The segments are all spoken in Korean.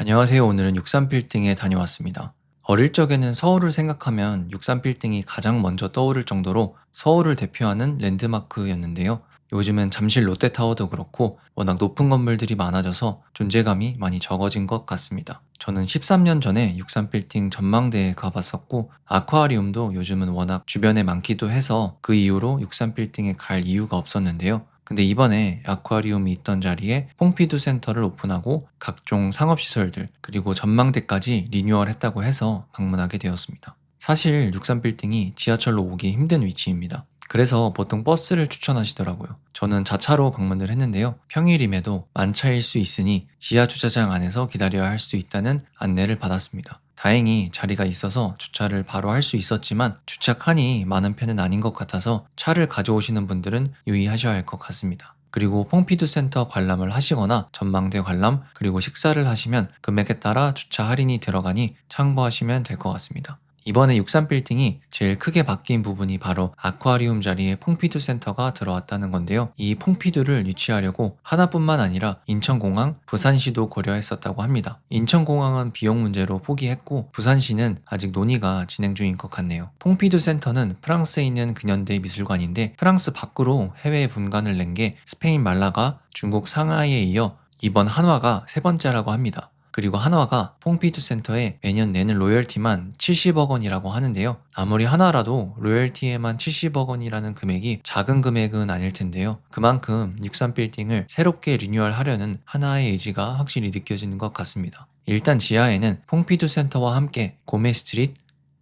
안녕하세요. 오늘은 63빌딩에 다녀왔습니다. 어릴 적에는 서울을 생각하면 63빌딩이 가장 먼저 떠오를 정도로 서울을 대표하는 랜드마크였는데요. 요즘은 잠실 롯데타워도 그렇고 워낙 높은 건물들이 많아져서 존재감이 많이 적어진 것 같습니다. 저는 13년 전에 63빌딩 전망대에 가봤었고 아쿠아리움도 요즘은 워낙 주변에 많기도 해서 그 이후로 63빌딩에 갈 이유가 없었는데요. 근데 이번에 아쿠아리움이 있던 자리에 퐁피두 센터를 오픈하고 각종 상업시설들 그리고 전망대까지 리뉴얼 했다고 해서 방문하게 되었습니다. 사실 63빌딩이 지하철로 오기 힘든 위치입니다. 그래서 보통 버스를 추천하시더라고요. 저는 자차로 방문을 했는데요. 평일임에도 만차일 수 있으니 지하 주차장 안에서 기다려야 할 수 있다는 안내를 받았습니다. 다행히 자리가 있어서 주차를 바로 할 수 있었지만 주차 칸이 많은 편은 아닌 것 같아서 차를 가져오시는 분들은 유의하셔야 할 것 같습니다. 그리고 퐁피두 센터 관람을 하시거나 전망대 관람 그리고 식사를 하시면 금액에 따라 주차 할인이 들어가니 참고하시면 될 것 같습니다. 이번에 63빌딩이 제일 크게 바뀐 부분이 바로 아쿠아리움 자리에 퐁피두 센터가 들어왔다는 건데요. 이 퐁피두를 유치하려고 하나뿐만 아니라 인천공항, 부산시도 고려했었다고 합니다. 인천공항은 비용 문제로 포기했고 부산시는 아직 논의가 진행 중인 것 같네요. 퐁피두 센터는 프랑스에 있는 근현대 미술관인데 프랑스 밖으로 해외에 분관을 낸 게 스페인 말라가, 중국 상하이에 이어 이번 한화가 세 번째라고 합니다. 그리고 한화가 퐁피두 센터에 매년 내는 로열티만 70억 원이라고 하는데요. 아무리 한화라도 로열티에만 70억 원이라는 금액이 작은 금액은 아닐 텐데요. 그만큼 63빌딩을 새롭게 리뉴얼하려는 한화의 의지가 확실히 느껴지는 것 같습니다. 일단 지하에는 퐁피두 센터와 함께 고메 스트릿,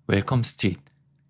웰컴 스트릿,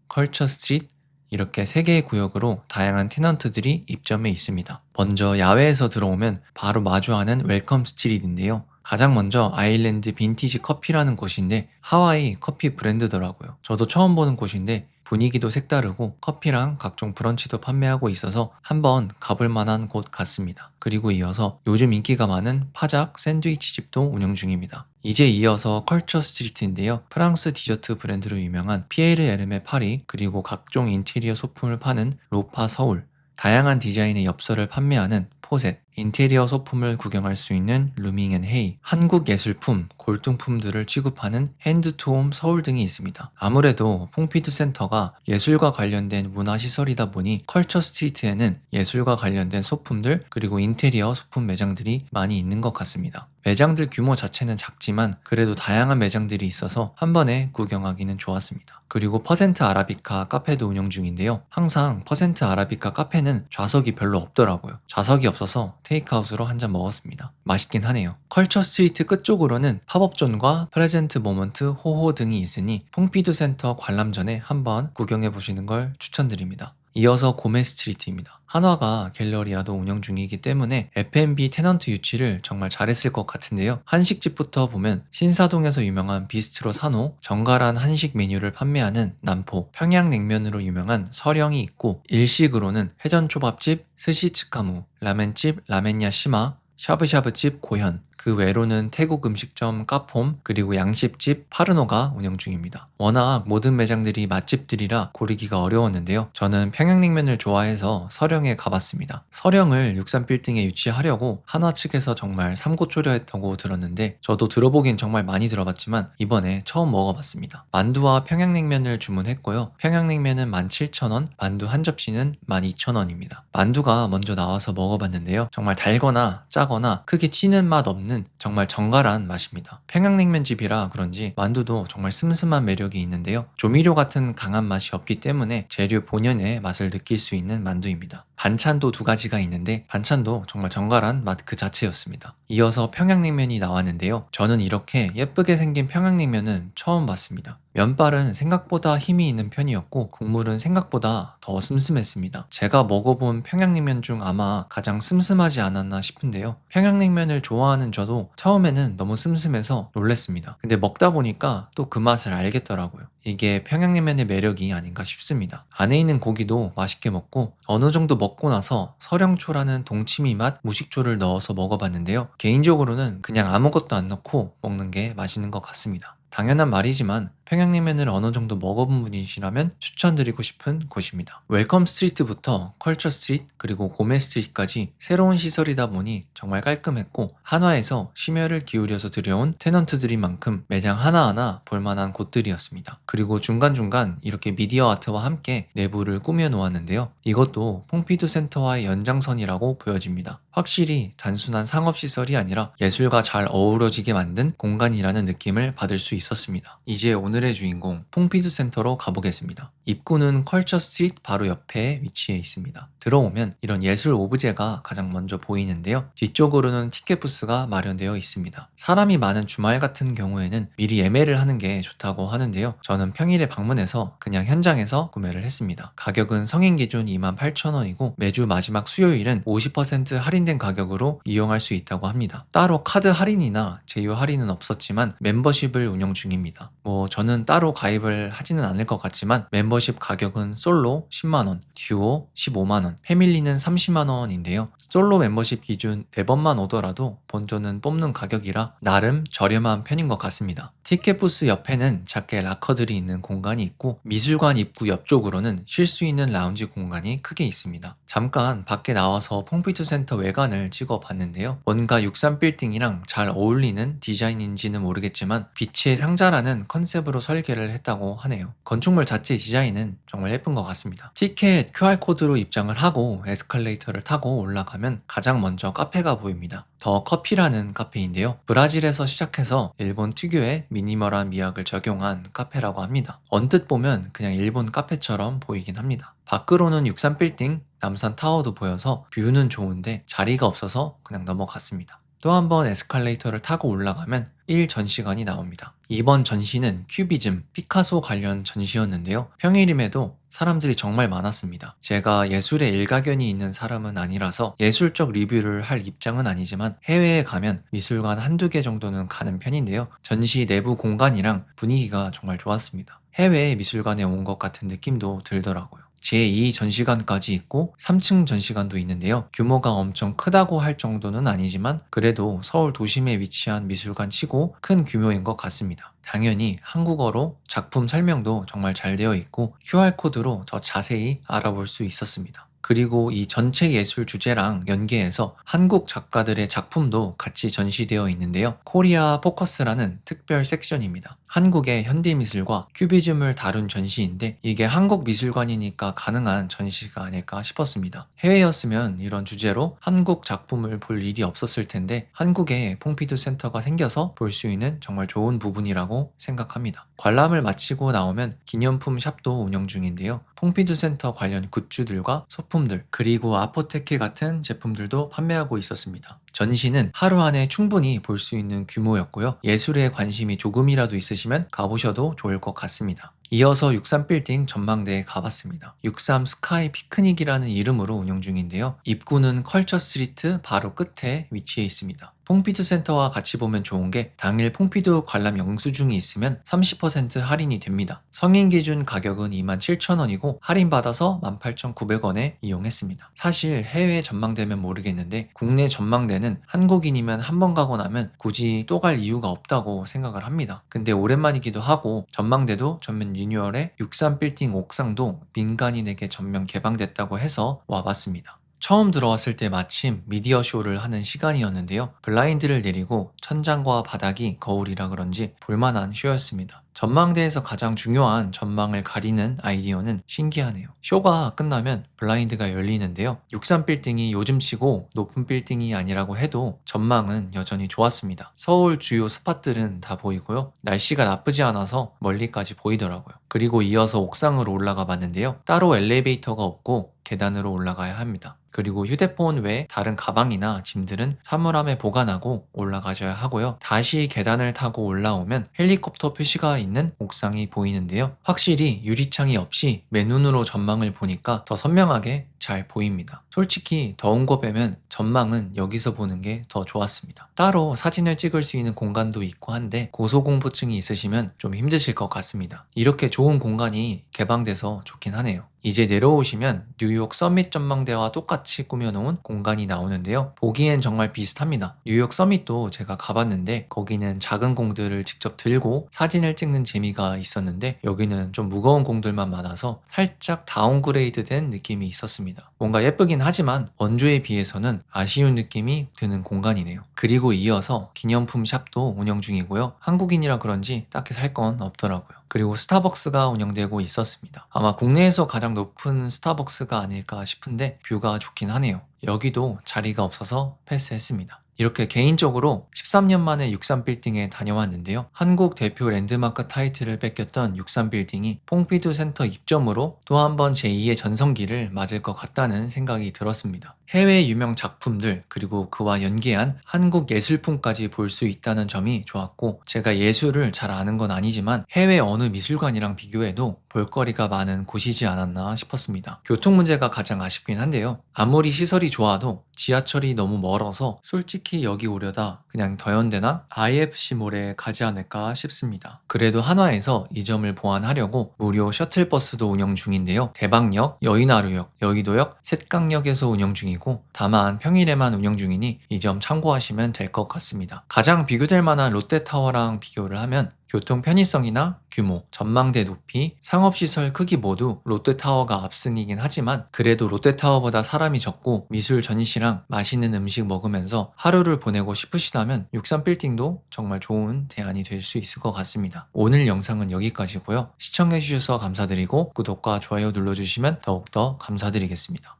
컬처 스트릿 이렇게 3개의 구역으로 다양한 테넌트들이 입점해 있습니다. 먼저 야외에서 들어오면 바로 마주하는 웰컴 스트릿인데요. 가장 먼저 아일랜드 빈티지 커피라는 곳인데 하와이 커피 브랜드더라고요. 저도 처음 보는 곳인데 분위기도 색다르고 커피랑 각종 브런치도 판매하고 있어서 한번 가볼 만한 곳 같습니다. 그리고 이어서 요즘 인기가 많은 파작 샌드위치 집도 운영 중입니다. 이제 이어서 컬처 스트리트인데요. 프랑스 디저트 브랜드로 유명한 피에르 에르메 파리 그리고 각종 인테리어 소품을 파는 로파 서울 다양한 디자인의 엽서를 판매하는 포셋, 인테리어 소품을 구경할 수 있는 루밍앤헤이, 한국 예술품, 골동품들을 취급하는 핸드투홈 서울 등이 있습니다. 아무래도 퐁피두 센터가 예술과 관련된 문화시설이다 보니 컬처 스트리트에는 예술과 관련된 소품들 그리고 인테리어 소품 매장들이 많이 있는 것 같습니다. 매장들 규모 자체는 작지만 그래도 다양한 매장들이 있어서 한 번에 구경하기는 좋았습니다. 그리고 퍼센트 아라비카 카페도 운영 중인데요. 항상 퍼센트 아라비카 카페는 좌석이 별로 없더라고요. 좌석이 없어서 테이크아웃으로 한 잔 먹었습니다. 맛있긴 하네요. 컬처 스트리트 끝쪽으로는 팝업존과 프레젠트 모먼트, 호호 등이 있으니 퐁피두 센터 관람 전에 한번 구경해 보시는 걸 추천드립니다. 이어서 고메 스트리트입니다. 한화가 갤러리아도 운영 중이기 때문에 F&B 테넌트 유치를 정말 잘했을 것 같은데요. 한식집부터 보면 신사동에서 유명한 비스트로 산호, 정갈한 한식 메뉴를 판매하는 남포, 평양냉면으로 유명한 서령이 있고 일식으로는 회전초밥집 스시츠카무, 라멘집 라멘야 시마, 샤브샤브집 고현, 그 외로는 태국 음식점 까폼 그리고 양식집 파르노가 운영 중입니다. 워낙 모든 매장들이 맛집들이라 고르기가 어려웠는데요. 저는 평양냉면을 좋아해서 서령에 가봤습니다. 서령을 63빌딩에 유치하려고 한화 측에서 정말 삼고초려했다고 들었는데 저도 들어보긴 정말 많이 들어봤지만 이번에 처음 먹어봤습니다. 만두와 평양냉면을 주문했고요. 평양냉면은 17,000원, 만두 한 접시는 12,000원입니다. 만두가 먼저 나와서 먹어봤는데요. 정말 달거나 짜거나 크게 튀는 맛 없는 정말 정갈한 맛입니다. 평양냉면집이라 그런지 만두도 정말 슴슴한 매력이 있는데요. 조미료 같은 강한 맛이 없기 때문에 재료 본연의 맛을 느낄 수 있는 만두입니다. 반찬도 2가지가 있는데 반찬도 정말 정갈한 맛 그 자체였습니다. 이어서 평양냉면이 나왔는데요. 저는 이렇게 예쁘게 생긴 평양냉면은 처음 봤습니다. 면발은 생각보다 힘이 있는 편이었고 국물은 생각보다 더 슴슴했습니다. 제가 먹어본 평양냉면 중 아마 가장 슴슴하지 않았나 싶은데요. 평양냉면을 좋아하는 저도 처음에는 너무 슴슴해서 놀랬습니다. 근데 먹다 보니까 또 그 맛을 알겠더라고요. 이게 평양냉면의 매력이 아닌가 싶습니다. 안에 있는 고기도 맛있게 먹고 어느 정도 먹고 나서 서령초라는 동치미 맛 무식초를 넣어서 먹어봤는데요. 개인적으로는 그냥 아무것도 안 넣고 먹는 게 맛있는 것 같습니다. 당연한 말이지만 평양냉면을 어느 정도 먹어본 분이시라면 추천드리고 싶은 곳입니다. 웰컴 스트리트부터 컬처 스트리트 그리고 고메 스트리트까지 새로운 시설이다 보니 정말 깔끔했고 한화에서 심혈을 기울여서 들여온 테넌트들인 만큼 매장 하나하나 볼만한 곳들이었습니다. 그리고 중간중간 이렇게 미디어 아트와 함께 내부를 꾸며 놓았는데요. 이것도 퐁피두 센터와의 연장선이라고 보여집니다. 확실히 단순한 상업시설이 아니라 예술과 잘 어우러지게 만든 공간이라는 느낌을 받을 수 있었습니다. 이제 오늘의 주인공 퐁피두 센터로 가보겠습니다. 입구는 컬처 스트리트 바로 옆에 위치해 있습니다. 들어오면 이런 예술 오브제가 가장 먼저 보이는데요. 뒤쪽으로는 티켓 부스가 마련되어 있습니다. 사람이 많은 주말 같은 경우에는 미리 예매를 하는 게 좋다고 하는데요. 저는 평일에 방문해서 그냥 현장에서 구매를 했습니다. 가격은 성인 기준 28,000원이고 매주 마지막 수요일은 50% 할인된 가격으로 이용할 수 있다고 합니다. 따로 카드 할인이나 제휴 할인은 없었지만 멤버십을 운영 중입니다. 저는 따로 가입을 하지는 않을 것 같지만 멤버십 가격은 솔로 10만원, 듀오 15만원, 패밀리는 30만원인데요. 솔로 멤버십 기준 4번만 오더라도 본전은 뽑는 가격이라 나름 저렴한 편인 것 같습니다. 티켓 부스 옆에는 작게 락커들이 있는 공간이 있고 미술관 입구 옆쪽으로는 쉴 수 있는 라운지 공간이 크게 있습니다. 잠깐 밖에 나와서 퐁피두 센터 외관을 찍어 봤는데요. 뭔가 63 빌딩이랑 잘 어울리는 디자인인지는 모르겠지만 빛의 상자라는 컨셉으로 설계를 했다고 하네요. 건축물 자체 디자인은 정말 예쁜 것 같습니다. 티켓 QR코드로 입장을 하고 에스컬레이터를 타고 올라가면 가장 먼저 카페가 보입니다. 더 커피라는 카페인데요. 브라질에서 시작해서 일본 특유의 미니멀한 미학을 적용한 카페라고 합니다. 언뜻 보면 그냥 일본 카페처럼 보이긴 합니다. 밖으로는 63 빌딩, 남산 타워도 보여서 뷰는 좋은데 자리가 없어서 그냥 넘어갔습니다. 또 한 번 에스컬레이터를 타고 올라가면 1전시관이 나옵니다. 이번 전시는 큐비즘, 피카소 관련 전시였는데요. 평일임에도 사람들이 정말 많았습니다. 제가 예술에 일가견이 있는 사람은 아니라서 예술적 리뷰를 할 입장은 아니지만 해외에 가면 미술관 한두 개 정도는 가는 편인데요. 전시 내부 공간이랑 분위기가 정말 좋았습니다. 해외 미술관에 온 것 같은 느낌도 들더라고요. 제2 전시관까지 있고 3층 전시관도 있는데요. 규모가 엄청 크다고 할 정도는 아니지만 그래도 서울 도심에 위치한 미술관 치고 큰 규모인 것 같습니다. 당연히 한국어로 작품 설명도 정말 잘 되어 있고 QR코드로 더 자세히 알아볼 수 있었습니다. 그리고 이 전체 예술 주제랑 연계해서 한국 작가들의 작품도 같이 전시되어 있는데요. 코리아 포커스라는 특별 섹션입니다. 한국의 현대미술과 큐비즘을 다룬 전시인데 이게 한국 미술관이니까 가능한 전시가 아닐까 싶었습니다. 해외였으면 이런 주제로 한국 작품을 볼 일이 없었을 텐데 한국에 퐁피두 센터가 생겨서 볼 수 있는 정말 좋은 부분이라고 생각합니다. 관람을 마치고 나오면 기념품 샵도 운영 중인데요. 퐁피두 센터 관련 굿즈들과 소품들 그리고 아포테케 같은 제품들도 판매하고 있었습니다. 전시는 하루 안에 충분히 볼 수 있는 규모였고요. 예술에 관심이 조금이라도 있으시면 가보셔도 좋을 것 같습니다. 이어서 63 빌딩 전망대에 가봤습니다. 63 스카이 피크닉이라는 이름으로 운영 중인데요. 입구는 컬처 스트리트 바로 끝에 위치해 있습니다. 퐁피두 센터와 같이 보면 좋은 게 당일 퐁피두 관람 영수증이 있으면 30% 할인이 됩니다. 성인 기준 가격은 27,000원이고 할인받아서 18,900원에 이용했습니다. 사실 해외 전망대면 모르겠는데 국내 전망대는 한국인이면 한 번 가고 나면 굳이 또 갈 이유가 없다고 생각을 합니다. 근데 오랜만이기도 하고 전망대도 전면 리뉴얼에 63 빌딩 옥상도 민간인에게 전면 개방됐다고 해서 와봤습니다. 처음 들어왔을 때 마침 미디어 쇼를 하는 시간이었는데요. 블라인드를 내리고 천장과 바닥이 거울이라 그런지 볼만한 쇼였습니다. 전망대에서 가장 중요한 전망을 가리는 아이디어는 신기하네요. 쇼가 끝나면 블라인드가 열리는데요. 63 빌딩이 요즘치고 높은 빌딩이 아니라고 해도 전망은 여전히 좋았습니다. 서울 주요 스팟들은 다 보이고요. 날씨가 나쁘지 않아서 멀리까지 보이더라고요. 그리고 이어서 옥상으로 올라가 봤는데요. 따로 엘리베이터가 없고 계단으로 올라가야 합니다. 그리고 휴대폰 외 다른 가방이나 짐들은 사물함에 보관하고 올라가셔야 하고요. 다시 계단을 타고 올라오면 헬리콥터 표시가 있는 옥상이 보이는데요. 확실히 유리창이 없이 맨눈으로 전망을 보니까 더 선명하게 잘 보입니다. 솔직히 더운 거 빼면 전망은 여기서 보는 게 더 좋았습니다. 따로 사진을 찍을 수 있는 공간도 있고 한데 고소공포증이 있으시면 좀 힘드실 것 같습니다. 이렇게 좋은 공간이 개방돼서 좋긴 하네요. 이제 내려오시면 뉴욕 서밋 전망대와 똑같은 같이 꾸며놓은 공간이 나오는데요. 보기엔 정말 비슷합니다. 뉴욕 서밋도 제가 가봤는데 거기는 작은 공들을 직접 들고 사진을 찍는 재미가 있었는데 여기는 좀 무거운 공들만 많아서 살짝 다운그레이드 된 느낌이 있었습니다. 뭔가 예쁘긴 하지만 원조에 비해서는 아쉬운 느낌이 드는 공간이네요. 그리고 이어서 기념품 샵도 운영 중이고요. 한국인이라 그런지 딱히 살 건 없더라고요. 그리고 스타벅스가 운영되고 있었습니다. 아마 국내에서 가장 높은 스타벅스가 아닐까 싶은데 뷰가 좋긴 하네요. 여기도 자리가 없어서 패스했습니다. 이렇게 개인적으로 13년 만에 63빌딩에 다녀왔는데요. 한국 대표 랜드마크 타이틀을 뺏겼던 63빌딩이 퐁피두 센터 입점으로 또 한 번 제2의 전성기를 맞을 것 같다는 생각이 들었습니다. 해외 유명 작품들 그리고 그와 연계한 한국 예술품까지 볼 수 있다는 점이 좋았고, 제가 예술을 잘 아는 건 아니지만 해외 어느 미술관이랑 비교해도 볼거리가 많은 곳이지 않았나 싶었습니다. 교통 문제가 가장 아쉽긴 한데요. 아무리 시설이 좋아도 지하철이 너무 멀어서 솔직히 여기 오려다 그냥 더현대나 IFC몰에 가지 않을까 싶습니다. 그래도 한화에서 이 점을 보완하려고 무료 셔틀버스도 운영 중인데요. 대방역, 여의나루역, 여의도역, 셋강역에서 운영 중이고 다만 평일에만 운영 중이니 이 점 참고하시면 될 것 같습니다. 가장 비교될 만한 롯데타워랑 비교를 하면 교통 편의성이나 규모, 전망대 높이, 상업시설 크기 모두 롯데타워가 압승이긴 하지만 그래도 롯데타워보다 사람이 적고 미술 전시랑 맛있는 음식 먹으면서 하루를 보내고 싶으시다면 63빌딩도 정말 좋은 대안이 될 수 있을 것 같습니다. 오늘 영상은 여기까지고요. 시청해주셔서 감사드리고 구독과 좋아요 눌러주시면 더욱더 감사드리겠습니다.